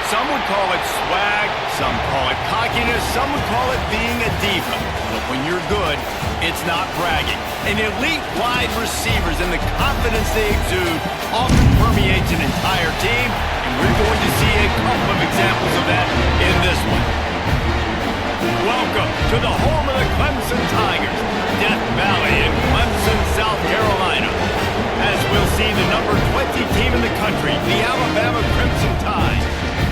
Some would call it swag, some call it cockiness, some would call it being a diva. But when you're good, it's not bragging. And elite wide receivers and the confidence they exude often permeates an entire team, and we're going to see a couple of examples of that in this one. Welcome to the home of the Clemson Tigers, Death Valley in Clemson, South Carolina. As we'll see the number 20 team in the country, the Alabama Crimson Tide,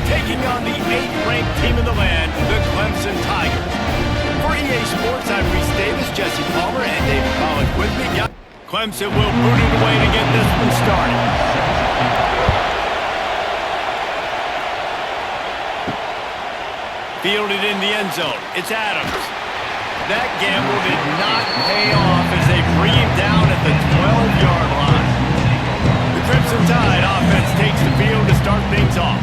taking on the 8th-ranked team in the land, the Clemson Tigers. For EA Sports, I'm Reese Davis, Jesse Palmer, and David Collins with me. Clemson will boot it away to get this one started. Fielded in the end zone. It's Adams. That gamble did not pay off as they bring him down at the 12-yard line. The Crimson Tide offense takes the field to start things off.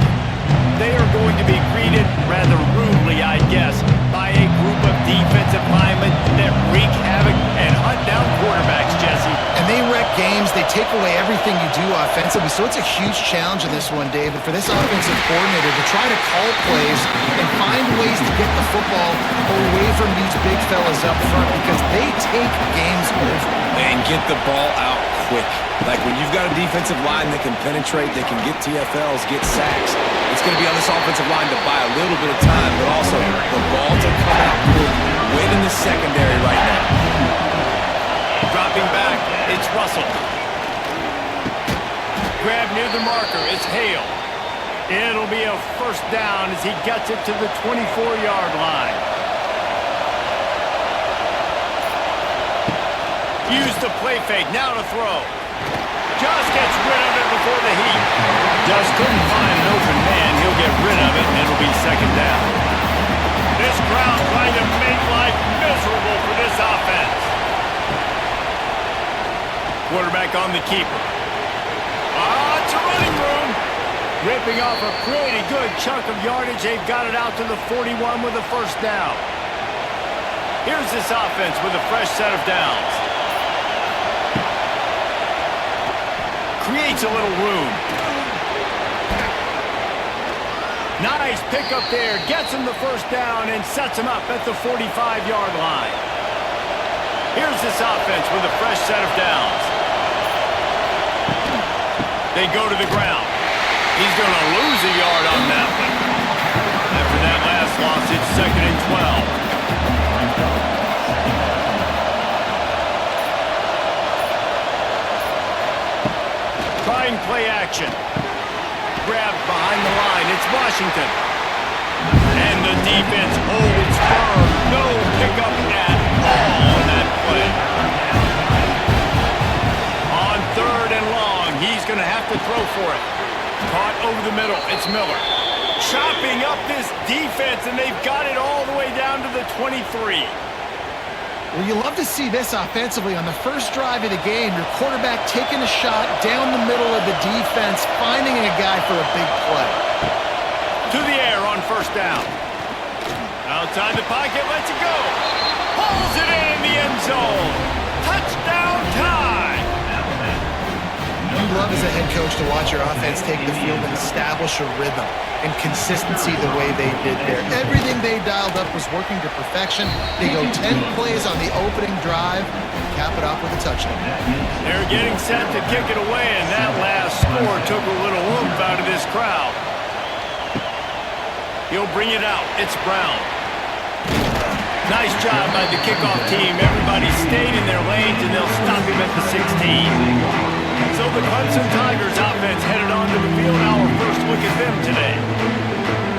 They are going to be greeted rather rudely, I guess, by a group of defensive linemen that wreak havoc and hunt down quarterbacks, Jesse. And they wreck games. They take away everything you do offensively. So it's a huge challenge in this one, David, for this offensive coordinator to try to call plays and find ways to get the football away from these big fellas up front because they take games over. And get the ball out quick. Like when you've got a defensive line that can penetrate, they can get TFLs, get sacks. It's going to be on this offensive line to buy a little bit of time, but also the ball to come out quick. Win in the secondary right now. Dropping back, it's Russell. Grab near the marker, it's Hale. It'll be a first down as he gets it to the 24-yard line. Use the play fake, now to throw. Just gets rid of it before the heat. Just couldn't find an open man. He'll get rid of it, and it'll be second down. This crowd trying to make life miserable for this offense. Quarterback on the keeper. It's a running room. Ripping off a pretty good chunk of yardage. They've got it out to the 41 with a first down. Here's this offense with a fresh set of downs. Creates a little room. Nice pickup there. Gets him the first down and sets him up at the 45-yard line. Here's this offense with a fresh set of downs. They go to the ground. He's going to lose a yard on that one. After that last loss, it's second and 12. Trying play action. Grabbed behind the line. It's Washington. And the defense holds firm. No pickup at all on that play. On third and long, he's going to have to throw for it. Caught over the middle. It's Miller. Chopping up this defense, and they've got it all the way down to the 23. Well, you love to see this offensively on the first drive of the game. Your quarterback taking a shot down the middle of the defense, finding a guy for a big play. To the air on first down. Outside the pocket, lets it go. Pulls it in the end zone. Touchdown time. You love as a head coach to watch your offense take the field and establish a rhythm and consistency the way they did there. Everything they dialed up was working to perfection. They go 10 plays on the opening drive, cap it off with a touchdown. They're getting set to kick it away, and that last score took a little oomph out of this crowd. He'll bring it out. It's Brown. Nice job by the kickoff team. Everybody stayed in their lanes, and they'll stop him at the 16. So the Clemson Tigers offense headed onto the field. Our first look at them today.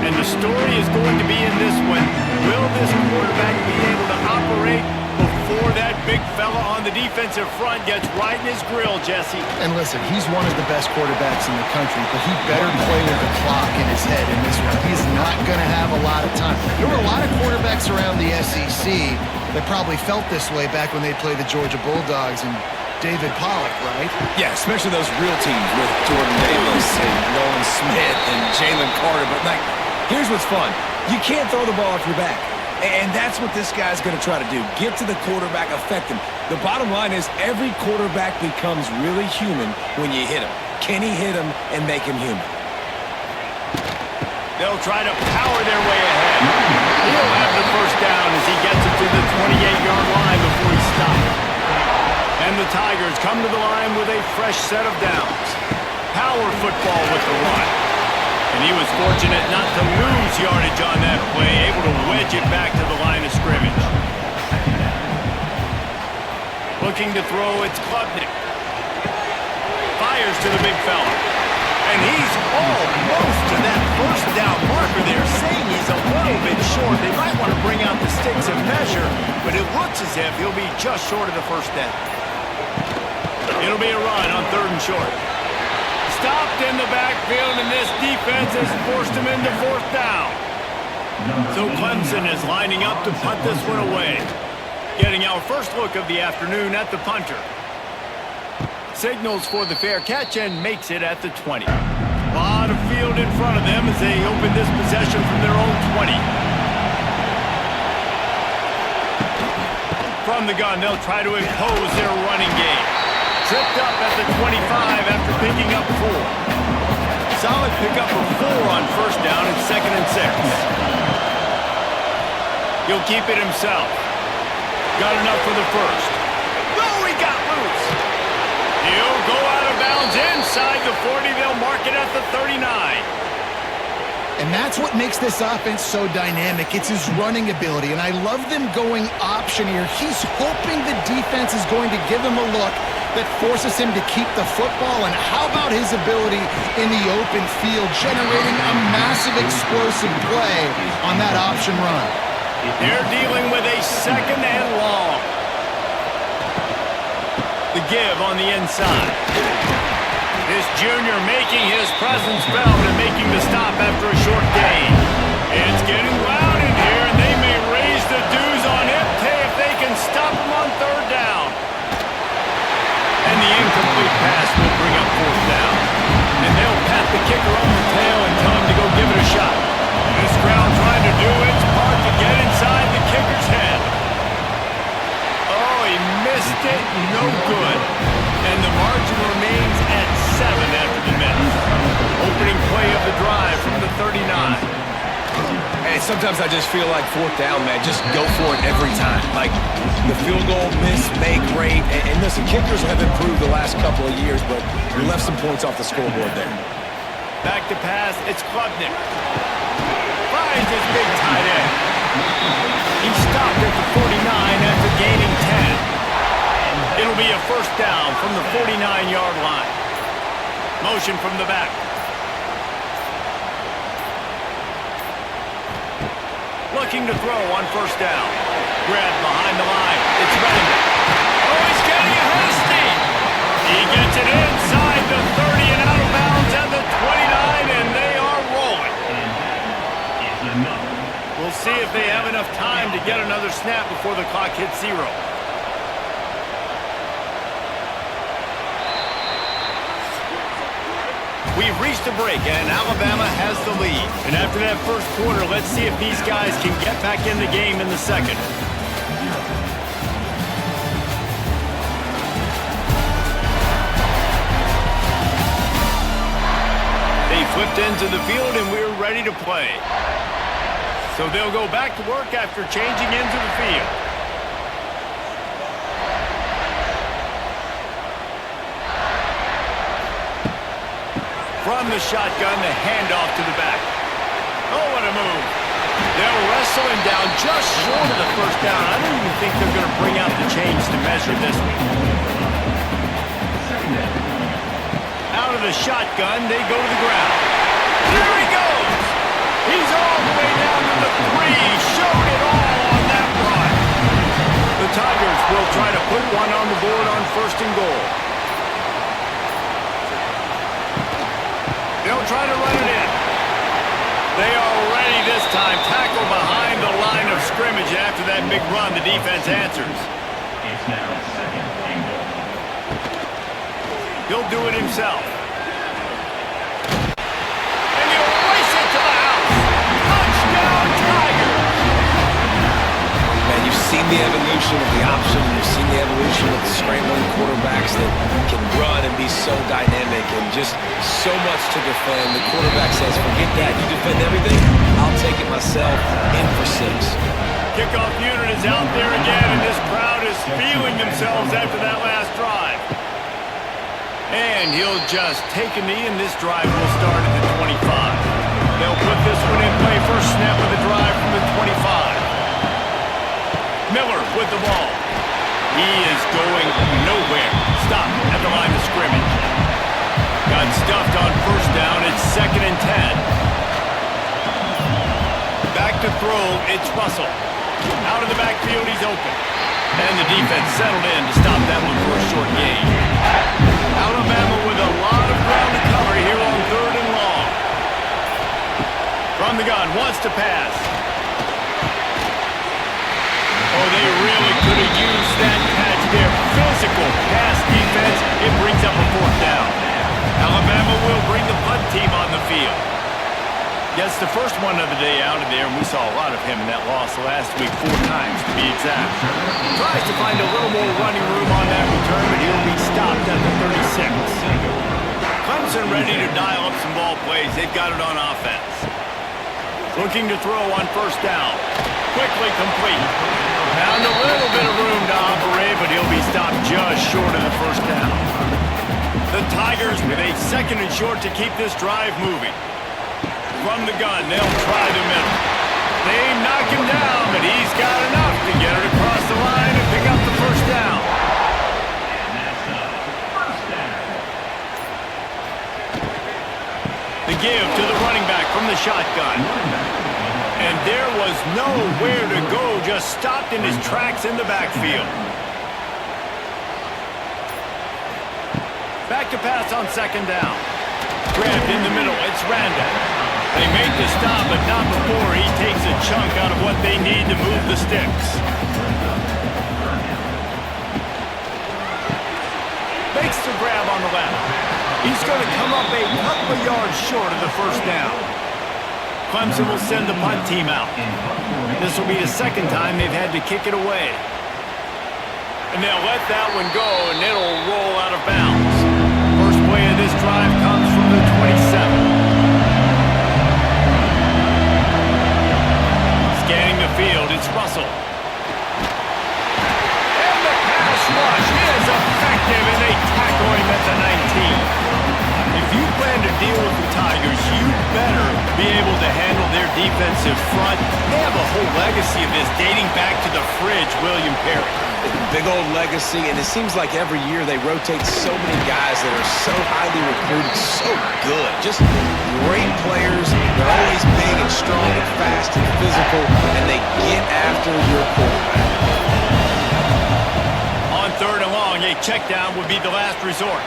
And the story is going to be in this one. Will this quarterback be able to operate before that big fella on the defensive front gets right in his grill, Jesse? And listen, he's one of the best quarterbacks in the country, but he better play with the clock in his head in this one. He's not going to have a lot of time. There were a lot of quarterbacks around the SEC that probably felt this way back when they played the Georgia Bulldogs and David Pollock, right? Yeah, especially those real teams with Jordan Davis and Nolan Smith and Jalen Carter. But, like, here's what's fun. You can't throw the ball off your back. And that's what this guy's going to try to do. Get to the quarterback, affect him. The bottom line is every quarterback becomes really human when you hit him. Can he hit him and make him human? They'll try to power their way ahead. He'll have the first down as he gets it to the 28-yard line before he stops. And the Tigers come to the line with a fresh set of downs. Power football with the run. And he was fortunate not to lose yardage on that play, able to wedge it back to the line of scrimmage. Looking to throw, it's Klubnik. Fires to the big fella. And he's almost to that first down marker there, saying he's a little bit short. They might want to bring out the sticks and measure, but it looks as if he'll be just short of the first down. It'll be a run on 3rd and short. Stopped in the backfield, and this defense has forced him into 4th down. So Clemson is lining up to punt this one away. Getting our first look of the afternoon at the punter. Signals for the fair catch and makes it at the 20. A lot of field in front of them as they open this possession from their own 20. From the gun, they'll try to impose their running game. Tripped up at the 25 after picking up 4. Solid pickup of 4 on 1st down and 2nd and 6. He'll keep it himself. Got enough for the first. No, he got loose. He'll go out of bounds inside the 40. They'll mark it at the 39. And that's what makes this offense so dynamic. It's his running ability, and I love them going option here. He's hoping the defense is going to give him a look that forces him to keep the football. And how about his ability in the open field, generating a massive explosive play on that option run? They're dealing with a 2nd and long. The give on the inside. This junior making his presence felt and making the stop after a short gain. It's getting loud in here, and they may raise the dues on him if they can stop him on 3rd down. And the incomplete pass will bring up 4th down. And they'll pat the kicker on the tail and tell him to go give it a shot. This crowd trying to do its part to get inside the kicker's head. Oh, he missed it. No good. And the margin remains at 7 after the miss. Opening play of the drive from the 39. And sometimes I just feel like 4th down, man. Just go for it every time. Like the field goal, miss, make, great. And listen, kickers have improved the last couple of years, but we left some points off the scoreboard there. Back to pass, it's Klubnik. Finds his big tight end. He stopped at the 49 after gaining 10. It'll be a 1st down from the 49-yard line. Motion from the back. Looking to throw on 1st down. Grab behind the line. It's Redding. Oh, he's getting ahead of steam. He gets it inside the 30 and out of bounds at the 29, and they are rolling. We'll see if they have enough time to get another snap before the clock hits 0. We've reached a break, and Alabama has the lead. And after that first quarter, let's see if these guys can get back in the game in the second. They flipped into the field, and we're ready to play. So they'll go back to work after changing into the field. From the shotgun, the handoff to the back. Oh, what a move. They'll wrestle him down just short of the 1st down. I don't even think they're going to bring out the chains to measure this one. Out of the shotgun, they go to the ground. Here he goes. He's all the way down to the 3. Showed it all on that run. The Tigers will try to put one on the board on 1st and goal. They'll try to run it in. They are ready this time. Tackle behind the line of scrimmage. After that big run, the defense answers. It's now 2nd and goal. He'll do it himself. And he'll race it to the house. Touchdown, Tigers! Man, you've seen the evolution of the option. You've seen the evolution of the scrambling quarterbacks that can run and be so dynamic and just so much to defend. The quarterback says, forget that. You defend everything, I'll take it myself. In for 6. Kickoff unit is out there again, and this crowd is feeling themselves after that last drive. And he'll just take a knee, and this drive will start at the 25. They'll put this one in play. First snap of the drive from the 25. Miller with the ball. He is going nowhere. Stop at the line of scrimmage. Got stuffed on first down. It's 2nd and 10. Back to throw. It's Russell. Out of the backfield, he's open. And the defense settled in to stop that one for a short gain. Alabama with a lot of ground to cover here on 3rd and long. From the gun, wants to pass. Oh, they really could have used that catch there. Physical pass defense. It brings up a 4th down. Alabama will bring the punt team on the field. Gets the first one of the day out of there, and we saw a lot of him in that loss last week, 4 times to be exact. Tries to find a little more running room on that return, but he'll be stopped at the 36. Clemson ready to dial up some ball plays. They've got it on offense. Looking to throw on first down. Quickly complete. Found a little bit of room to operate, but he'll be stopped just short of the first down. The Tigers with a 2nd and short to keep this drive moving. From the gun, they'll try the middle. They knock him down, but he's got enough to get it across the line and pick up the first down. The give to the running back from the shotgun. And there was nowhere to go, just stopped in his tracks in the backfield. Back to pass on 2nd down. Grabbed in the middle, it's Randall. They make the stop, but not before he takes a chunk out of what they need to move the sticks. Makes the grab on the left. He's going to come up a couple of yards short of the first down. Clemson will send the punt team out. This will be the 2nd time they've had to kick it away. And they'll let that one go, and it'll roll out of bounds. First play of this drive comes from the 27. Scanning the field, it's Russell. And the pass rush is effective, and they tackle him at the 19. If you plan to deal with the Tigers, you better be able to handle their defensive front. They have a whole legacy of this dating back to the fridge, William Perry. Big old legacy, and it seems like every year they rotate so many guys that are so highly recruited, so good. Just great players. They're always big and strong and fast and physical, and they get after your quarterback. On 3rd and long, a check down would be the last resort.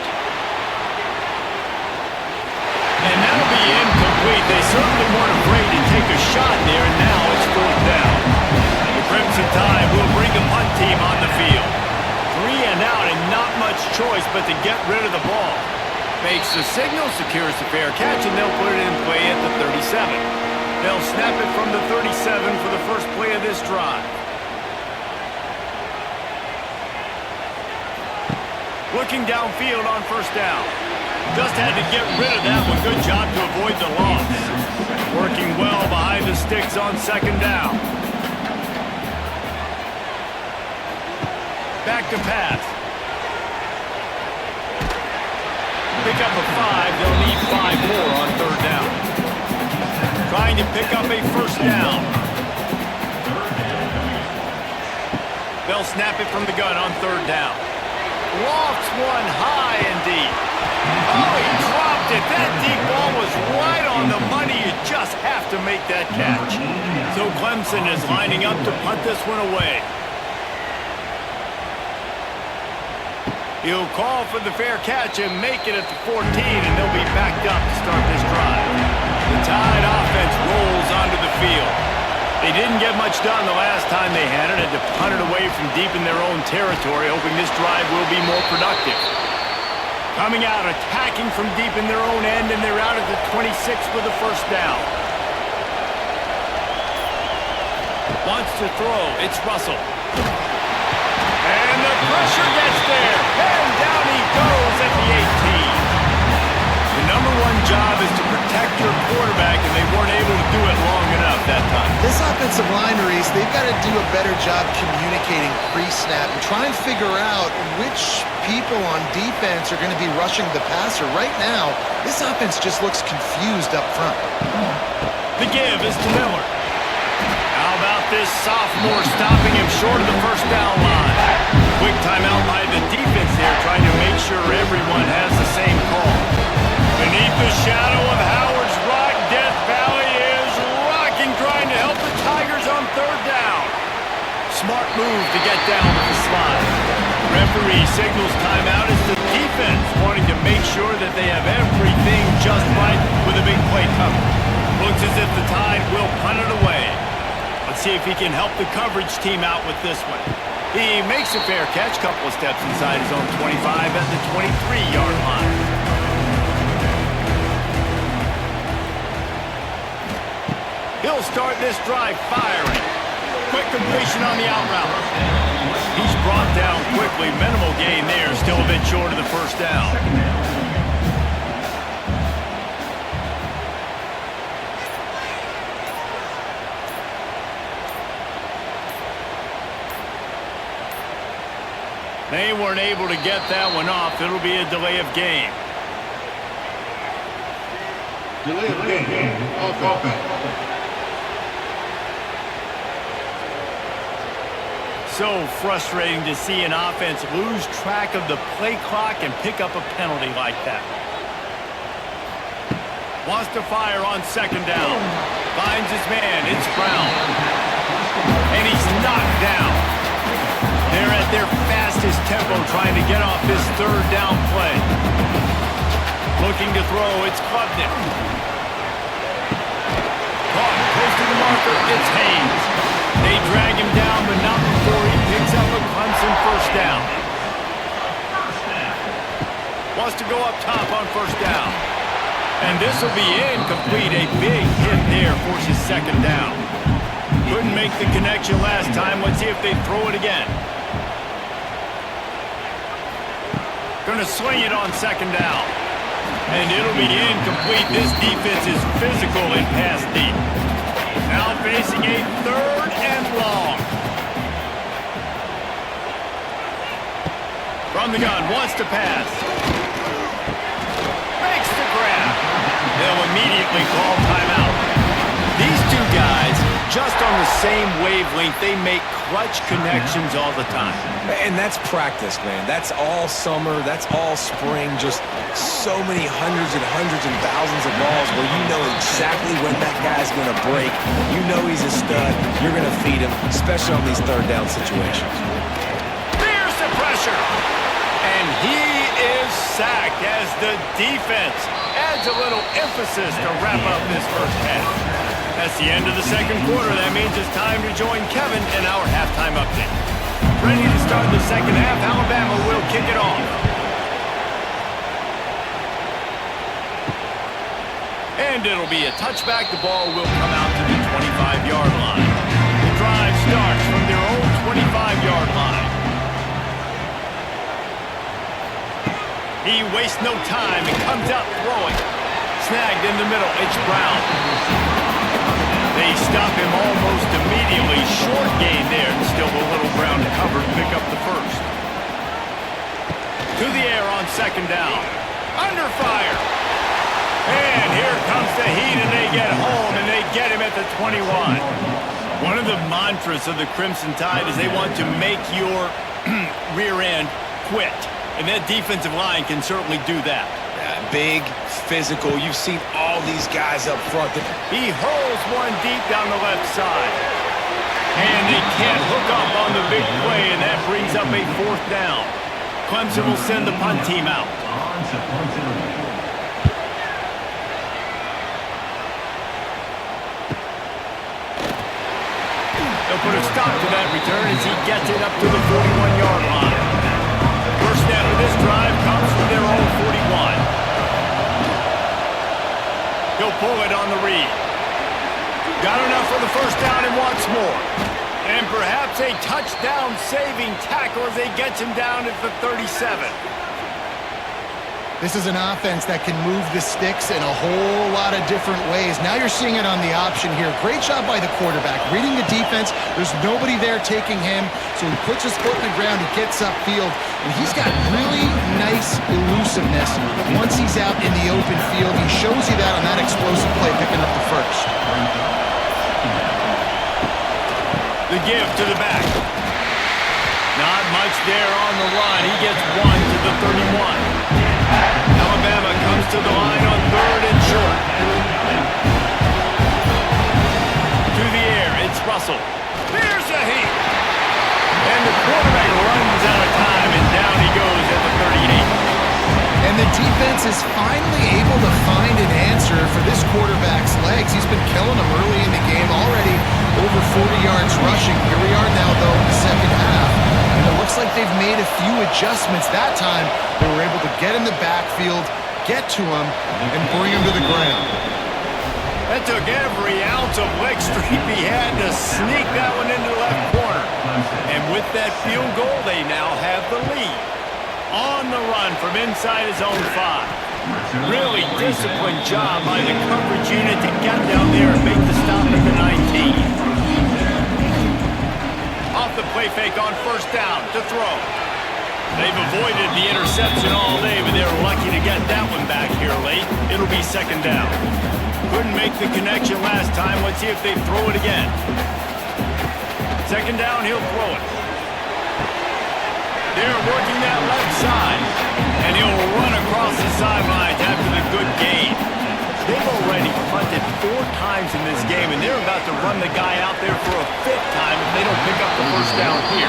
And that'll be incomplete. They certainly weren't afraid to take a shot there, and now it's 4th down. The Crimson Tide will bring the punt team on the field. 3 and out, and not much choice but to get rid of the ball. Makes the signal, secures the fair catch, and they'll put it in play at the 37. They'll snap it from the 37 for the first play of this drive. Looking downfield on first down. Just had to get rid of that one. Good job to avoid the loss. Working well behind the sticks on 2nd down. Back to pass. Pick up a 5. They'll need 5 more on 3rd down. Trying to pick up a first down. They'll snap it from the gun on 3rd down. Lofts one high and deep. Oh, he dropped it. That deep ball was right on the money. You just have to make that catch. So Clemson is lining up to punt this one away. He'll call for the fair catch and make it at the 14, and they'll be backed up to start this drive. The Tide offense rolls onto the field. They didn't get much done the last time they had it, had to punt it away from deep in their own territory, hoping this drive will be more productive. Coming out, attacking from deep in their own end, and they're out at the 26 for the first down. Wants to throw, it's Russell. And the pressure gets there. And down he goes at the 18. The number one job is to protect your quarterback, and they weren't able to do it long enough that time. This offensive line, Reese, they've got to do a better job communicating pre-snap and try and figure out which people on defense are going to be rushing the passer. Right now, this offense just looks confused up front. The give is to Miller. How about this sophomore stopping him short of the first down line? Quick timeout by the defense there, trying to make sure everyone has the same call. Beneath the shadow of Howard's Rock, Death Valley is rocking, trying to help the Tigers on third down. Smart move to get down with the slide. Referee signals timeout as the defense wanting to make sure that they have everything just right with a big play cover. Looks as if the Tide will punt it away. Let's see if he can help the coverage team out with this one. He makes a fair catch, couple of steps inside his own 25 at the 23-yard line. He'll start this drive firing. Quick completion on the out route. He's brought down quickly. Minimal gain there. Still a bit short of the first down. They weren't able to get that one off. It'll be a delay of game. Delay of game. Offense. So frustrating to see an offense lose track of the play clock and pick up a penalty like that. Wants to fire on second down. Finds his man. It's Brown. And he's knocked down. They're at their fastest tempo trying to get off this third down play. Looking to throw. It's Klubnik. Caught. Close to the marker. It's Haynes. They drag him down, but not before he picks up a Clemson first down. Wants to go up top on first down. And this will be incomplete. A big hit there forces second down. Couldn't make the connection last time. Let's see if they throw it again. Going to swing it on second down. And it'll be incomplete. This defense is physical and pass deep. Now facing a third and long. From the gun, wants to pass. Makes the grab. They'll immediately call timeout. These two guys, just on the same wavelength, they make clutch connections all the time. And that's practice, man. That's all summer. That's all spring. Just so many hundreds and thousands of balls where you know exactly when that guy's going to break. You know he's a stud. You're going to feed him, especially on these third down situations. There's the pressure. And he is sacked as the defense adds a little emphasis to wrap up this first half. That's the end of the second quarter. That means it's time to join Kevin in our halftime update. Ready to start the second half. Alabama will kick it off. And it'll be a touchback. The ball will come out to the 25-yard line. The drive starts from their own 25-yard line. He wastes no time and comes out throwing. Snagged in the middle. It's Brown. They stop him almost immediately. Short gain there, and still a little Brown to cover and pick up the first. To the air on second down. Under fire. And here comes the heat, and they get home, and they get him at the 21. One of the mantras of the Crimson Tide is they want to make your rear end quit. And that defensive line can certainly do that. Big, physical. You've seen all these guys up front. He hurls one deep down the left side. And they can't hook up on the big play, and that brings up a fourth down. Clemson will send the punt team out. They'll put a stop to that return as he gets it up to the 41-yard line. First down of this drive comes from their own 41. He'll pull it on the read. Got enough for the first down and wants more. And perhaps a touchdown-saving tackle as they get him down at the 37. This is an offense that can move the sticks in a whole lot of different ways. Now you're seeing it on the option here. Great job by the quarterback. Reading the defense, there's nobody there taking him, so he puts his foot in the ground, he gets upfield, and he's got really nice elusiveness once he's out in the open field. He shows you that on that explosive play, picking up the first. The give to the back. Not much there on the run. He gets one to the 31. Alabama comes to the line on 3rd and short. To the air, it's Russell. There's a heat. And the quarterback runs out of time, and down he goes at the 38. And the defense is finally able to find an answer for this quarterback's legs. He's been killing them early in the game, already over 40 yards rushing. Here we are now, though, in the second half. And it looks like they've made a few adjustments. That time, they were able to get in the backfield, get to him, and bring him to the ground. That took every ounce of leg strength he had to sneak that one into the left corner. And with that field goal, they now have the lead. On the run from inside his own 5. Really disciplined job by the coverage unit to get down there and make the stop at the 19. Off the play fake on 1st down to throw. They've avoided the interception all day, but they're lucky to get that one back here late. It'll be 2nd down. Couldn't make the connection last time. Let's see if they throw it again. 2nd down, he'll throw it. They're working that left side, and he'll run across the sidelines after the good gain. They've already punted 4 times in this game, and they're about to run the guy out there for a 5th time if they don't pick up the 1st down here.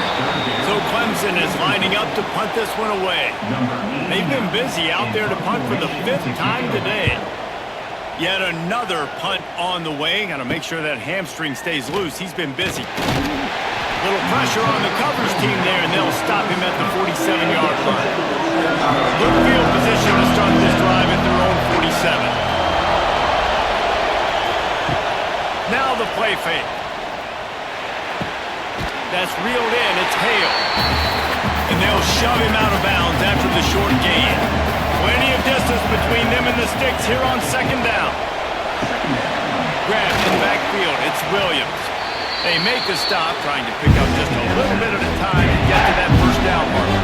So Clemson is lining up to punt this one away. They've been busy out there to punt for the 5th time today. Yet another punt on the way. Got to make sure that hamstring stays loose. He's been busy. Little pressure on the coverage team there, and they'll stop him at the 47-yard line. Good field position to start this drive at their own 47. Now the play fake. That's reeled in. It's Hale. And they'll shove him out of bounds after the short gain. Plenty of distance between them and the sticks here on 2nd down. Grabbed in the backfield. It's Williams. They make the stop, trying to pick up just a little bit at a time and get to that 1st down mark.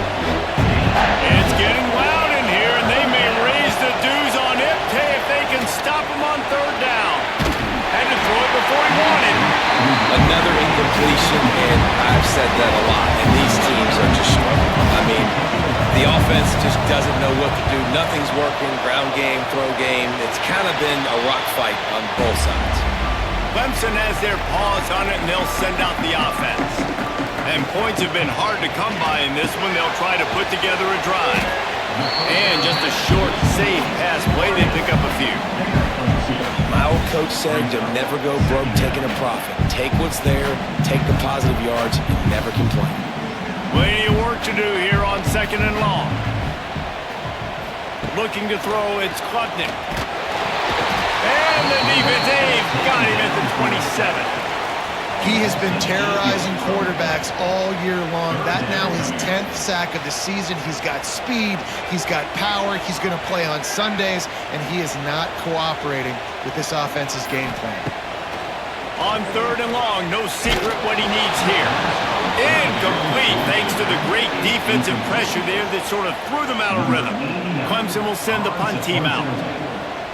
It's getting loud in here, and they may raise the dues on Iptay if they can stop him on 3rd down. Had to throw it before he wanted. Another incompletion, and I've said that a lot, and these teams are just struggling. I mean, the offense just doesn't know what to do. Nothing's working, ground game, throw game. It's kind of been a rock fight on both sides. Clemson has their paws on it, and they'll send out the offense. And points have been hard to come by in this one. They'll try to put together a drive. And just a short, safe pass play, they pick up a few. My old coach said you'll never go broke taking a profit. Take what's there, take the positive yards, and never complain. Plenty of work to do here on 2nd and long. Looking to throw, it's Klubnik. And the defense, they've got him at the 27. He has been terrorizing quarterbacks all year long. That now his 10th sack of the season. He's got speed, he's got power, he's going to play on Sundays, and he is not cooperating with this offense's game plan. On 3rd and long, no secret what he needs here. Incomplete, thanks to the great defensive pressure there that sort of threw them out of rhythm. Clemson will send the punt team out.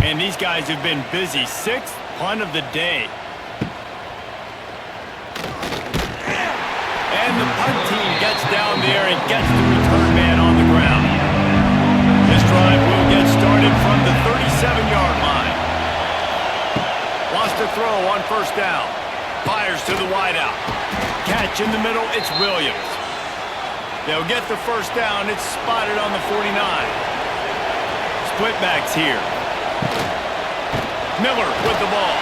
And these guys have been busy. 6th punt of the day. And the punt team gets down there and gets the return man on the ground. This drive will get started from the 37-yard line. Wants to throw on 1st down. Fires to the wideout. Catch in the middle, it's Williams. They'll get the 1st down. It's spotted on the 49. Split backs here. Miller with the ball.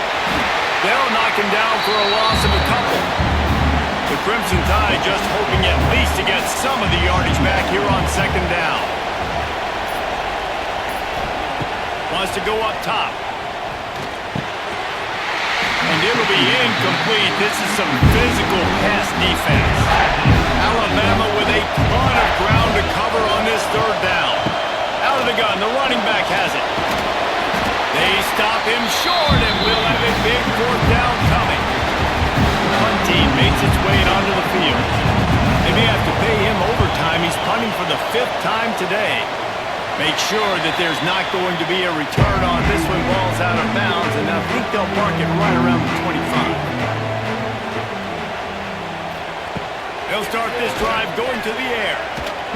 They'll knock him down for a loss of a couple. The Crimson Tide just hoping at least to get some of the yardage back here on 2nd down. Wants to go up top. And it'll be incomplete. This is some physical pass defense. Alabama with a ton of ground to cover on this third down. Out of the gun, the running back has it. They stop him short, and we'll have a big fourth down coming. The punt team makes its way onto the field. They may have to pay him overtime. He's punting for the 5th time today. Make sure that there's not going to be a return on this one. Ball's out of bounds, and I think they'll park it right around the 25. They'll start this drive going to the air.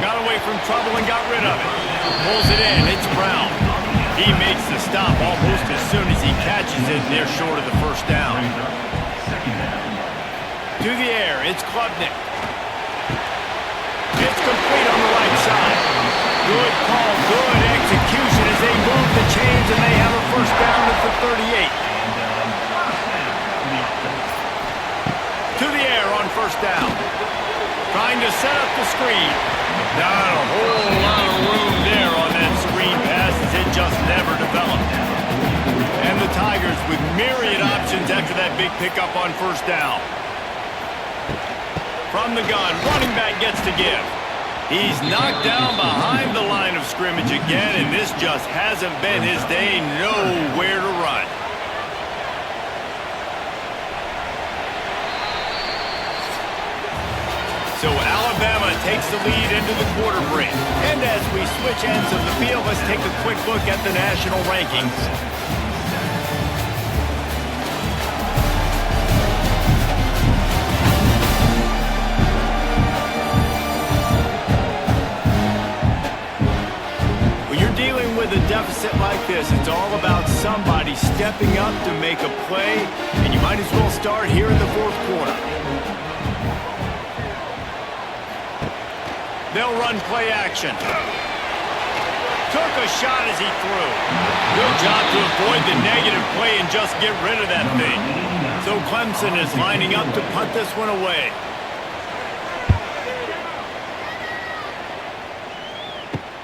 Got away from trouble and got rid of it. Pulls it in. It's Brown. He makes the stop almost as soon as he catches it, and they're short of the first down. To the air. It's Klubnik. It's complete on the right side. Good call, good execution as they move the chains, and they have a first down at the 38. To the air on first down. Trying to set up the screen. Not a whole lot of room there on that screen pass as it just never developed. And the Tigers with myriad options after that big pickup on first down. From the gun, running back gets to give. He's knocked down behind the line of scrimmage again, and this just hasn't been his day. Nowhere to run. So Alabama takes the lead into the quarter break. And as we switch ends of the field, let's take a quick look at the national rankings. With a deficit like this, it's all about somebody stepping up to make a play, and you might as well start here in the fourth quarter. They'll run play action. Took a shot as he threw. Good job to avoid the negative play and just get rid of that thing. So Clemson is lining up to punt this one away.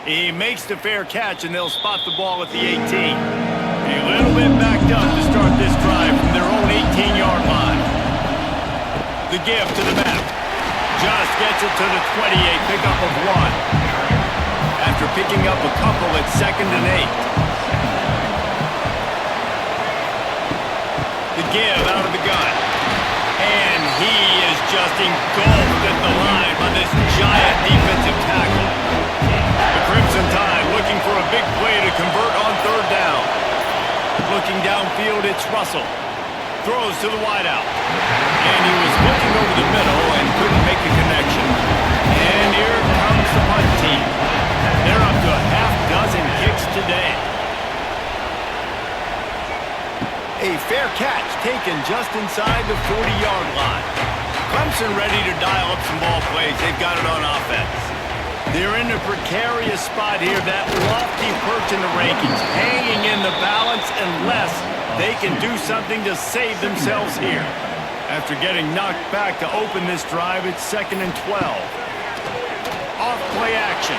He makes the fair catch, and they'll spot the ball at the 18. A little bit backed up to start this drive from their own 18-yard line. The give to the back. Just gets it to the 28, pickup of 1. After picking up a couple at 2nd and 8. The give out of the gun. And he is just engulfed at the line by this giant defensive tackle. Clemson Tide looking for a big play to convert on third down. Looking downfield, it's Russell. Throws to the wideout. And he was looking over the middle and couldn't make the connection. And here comes the punt team. They're up to a half-dozen kicks today. A fair catch taken just inside the 40-yard line. Clemson ready to dial up some ball plays. They've got it on offense. They're in a precarious spot here, that lofty perch in the rankings, hanging in the balance unless they can do something to save themselves here. After getting knocked back to open this drive, it's 2nd and 12. Off play action.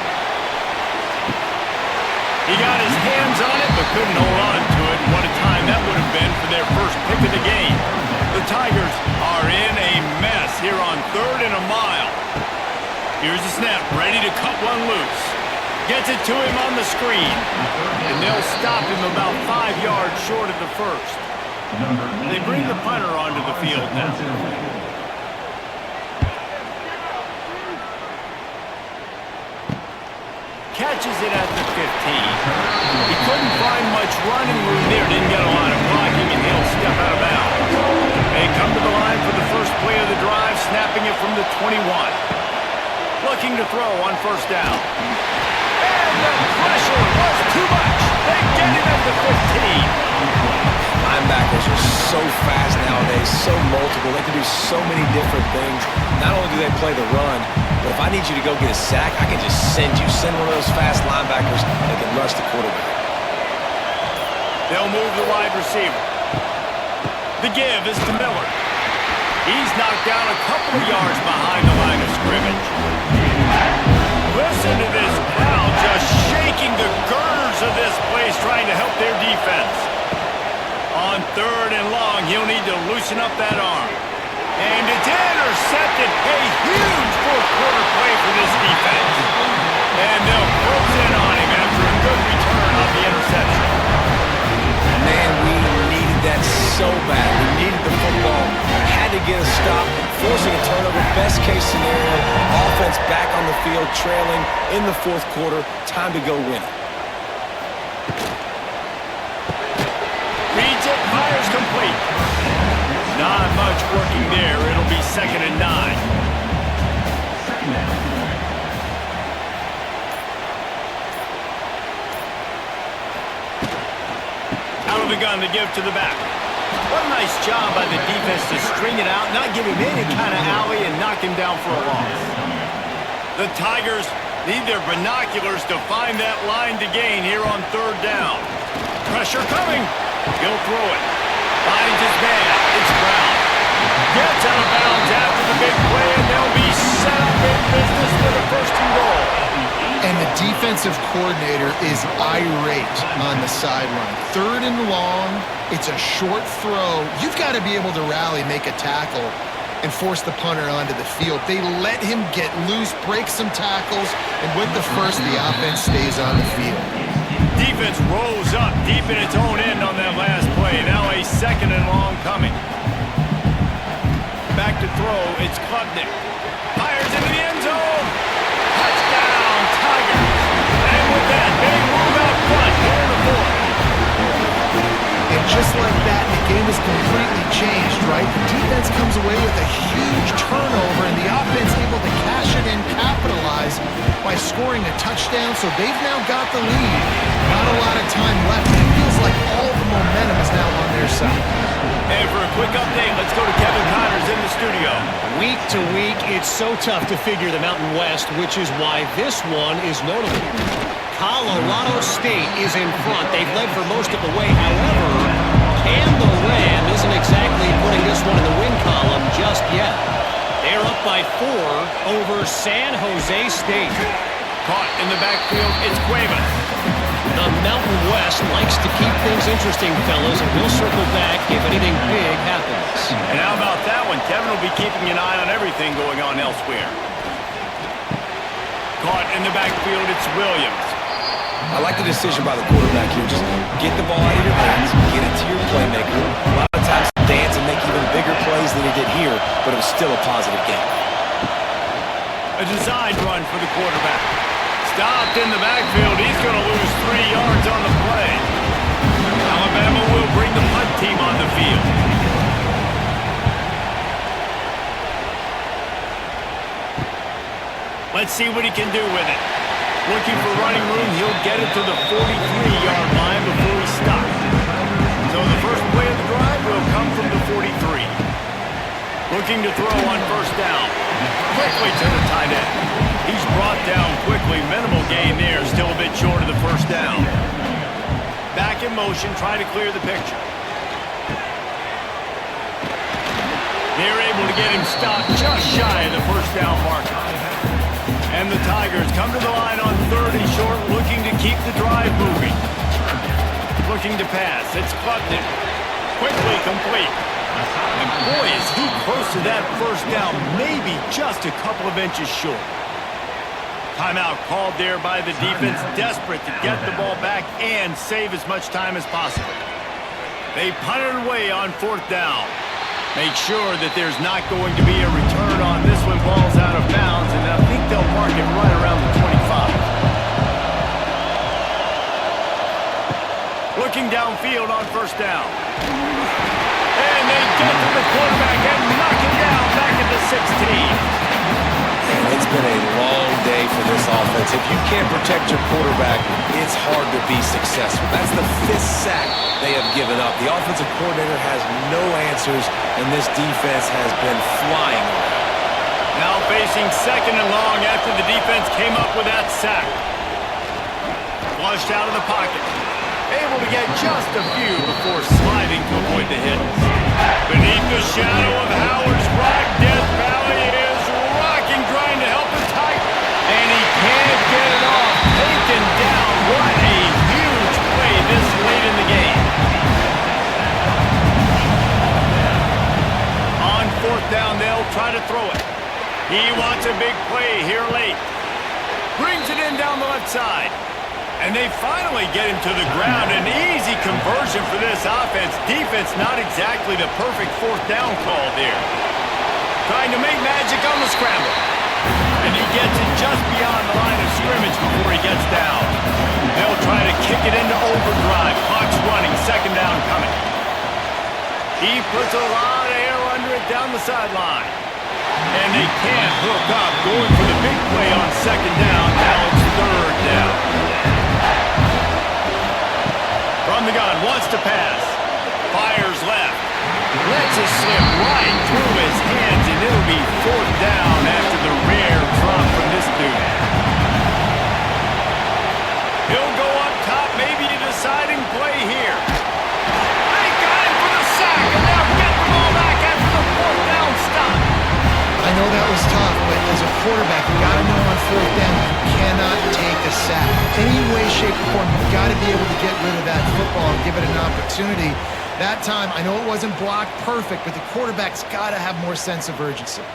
He got his hands on it but couldn't hold on to it. What a time that would have been for their first pick of the game. The Tigers are in a mess here on 3rd and a mile. Here's the snap, ready to cut one loose. Gets it to him on the screen. And they'll stop him about 5 yards short of the first. They bring the punter onto the field now. Catches it at the 15. He couldn't find much running room there. Didn't get a lot of blocking, and he'll step out of bounds. They come to the line for the first play of the drive, snapping it from the 21. Looking to throw on first down. And the pressure was too much. They get him at the 15. Linebackers are so fast nowadays, so multiple. They can do so many different things. Not only do they play the run, but if I need you to go get a sack, I can just send one of those fast linebackers that can rush the quarterback. They'll move the wide receiver. The give is to Miller. He's knocked down a couple of yards behind the line of scrimmage. Listen to this crowd just shaking the girders of this place trying to help their defense. On 3rd and long, he'll need to loosen up that arm. And it's intercepted. A huge fourth quarter play for this defense. And they'll close in on him after a good return on the interception. Man, we needed that so bad. We needed the football. Had to get a stop, forcing a turnover. Best case scenario, offense back on the field, trailing in the fourth quarter. Time to go win it. Reads it, fires complete. Not much working there. It'll be 2nd and 9. Out of the gun to give to the back. What a nice job by the defense to string it out, not give him any kind of alley, and knock him down for a loss. The Tigers need their binoculars to find that line to gain here on 3rd down. Pressure coming. He'll throw it. Finds his man. It's Brown. Gets out of bounds after the big play, and they'll be set up in business for the 1st and goal. And the defensive coordinator is irate on the sideline. 3rd and long, it's a short throw. You've got to be able to rally, make a tackle, and force the punter onto the field. They let him get loose, break some tackles, and with the first, the offense stays on the field. Defense rolls up deep in its own end on that last play. Now a 2nd and long coming. Back to throw, it's Klubnik. Fires into the end zone. Touchdown, Tigers. And with that, big move out front here in the 4th. And just like that, the game is completely changed, right? The defense comes away with a huge turnover, and the offense able to cash it in, capitalize by scoring a touchdown, so they've now got the lead. Not a lot of time left. It feels like all the momentum is now on their side. And for a quick update, let's go to Kevin Connors in the studio. Week to week, it's so tough to figure the Mountain West, which is why this one is notable. Colorado State is in front. They've led for most of the way. However, Cam the Ram isn't exactly putting this one in the win column just yet. They're up by 4 over San Jose State. Caught in the backfield, it's Cuevas. The Mountain West likes to keep things interesting, fellas, and we'll circle back if anything big happens. And how about that one? Kevin will be keeping an eye on everything going on elsewhere. Caught in the backfield, it's Williams. I like the decision by the quarterback here. Just get the ball out of your hands, get it to your playmaker. A lot of times dance and make even bigger plays than he did here, but it was still a positive game. A design run for the quarterback. Stopped in the backfield. He's going to lose 3 yards on the play. Alabama will bring the punt team on the field. Let's see what he can do with it. Looking for running room, he'll get it to the 43-yard line before he stops. So the first play of the drive will come from the 43. Looking to throw on 1st down. Quickly to the tight end. He's brought down quickly. Minimal gain there. Still a bit short of the 1st down. Back in motion, trying to clear the picture. They're able to get him stopped just shy of the 1st down marker. And the Tigers come to the line on 3rd and short, looking to keep the drive moving. Looking to pass. It's Klubnik. Quickly complete. And boy, is he close to that 1st down, maybe just a couple of inches short. Timeout called there by the defense, desperate to get the ball back and save as much time as possible. They punt it away on 4th down. Make sure that there's not going to be a return on this one. Ball's out of bounds, and I think they'll mark it right around the 25. Looking downfield on 1st down. And they get to the quarterback and knock him down back at the 16. It's been a long day for this offense. If you can't protect your quarterback, it's hard to be successful. That's the 5th sack they have given up. The offensive coordinator has no answers, and this defense has been flying around. Now facing 2nd and long after the defense came up with that sack. Flushed out of the pocket. Able to get just a few before sliding to avoid the hit. Beneath the shadow of Howard's Rock, Death Valley is rocking, trying to help the Tiger. And he can't get it off. Taken down. What a huge play this late in the game. down, they'll try to throw it. He wants a big play here late. Brings it in down the left side. And they finally get him to the ground. An easy conversion for this offense. Defense not exactly the perfect fourth down call there. Trying to make magic on the scramble. And he gets it just beyond the line of scrimmage before he gets down. They'll try to kick it into overdrive. Clock's running. Second down coming. He puts a lot of air under it down the sideline. And they can't hook up. Going for the big play on second down. Now it's third down. From the gun, wants to pass. Fires left. Lets it slip right through his hands, and it'll be fourth down after the rare drop from this dude. He'll go up top, maybe a deciding play here. They got him for the sack, and they'll get the ball back after the fourth down stop. I know that was tough, but as a quarterback, you got to know on fourth down, you cannot take a sack. Any way, shape, or form, you've got to be able to get rid of that football and give it an opportunity. That time, I know it wasn't blocked perfect, but the quarterback's got to have more sense of urgency.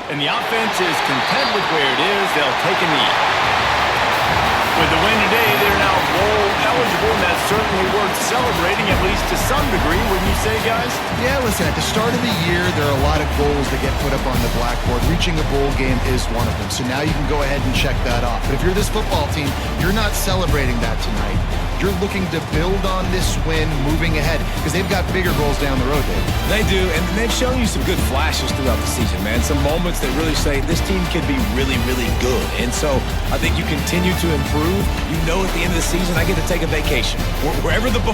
And the offense is content with where it is. They'll take a knee. With the win today, they're now bowl eligible, and that's certainly worth celebrating, at least to some degree, wouldn't you say, guys? Yeah, listen, at the start of the year, there are a lot of goals that get put up on the blackboard. Reaching a bowl game is one of them. So now you can go ahead and check that off. But if you're this football team, you're not celebrating that tonight. You're looking to build on this win moving ahead because they've got bigger goals down the road, Dave. They do, and they've shown you some good flashes throughout the season, man. Some moments that really say this team can be really, really good. And so I think you continue to improve. You know at the end of the season, I get to take a vacation. Wherever the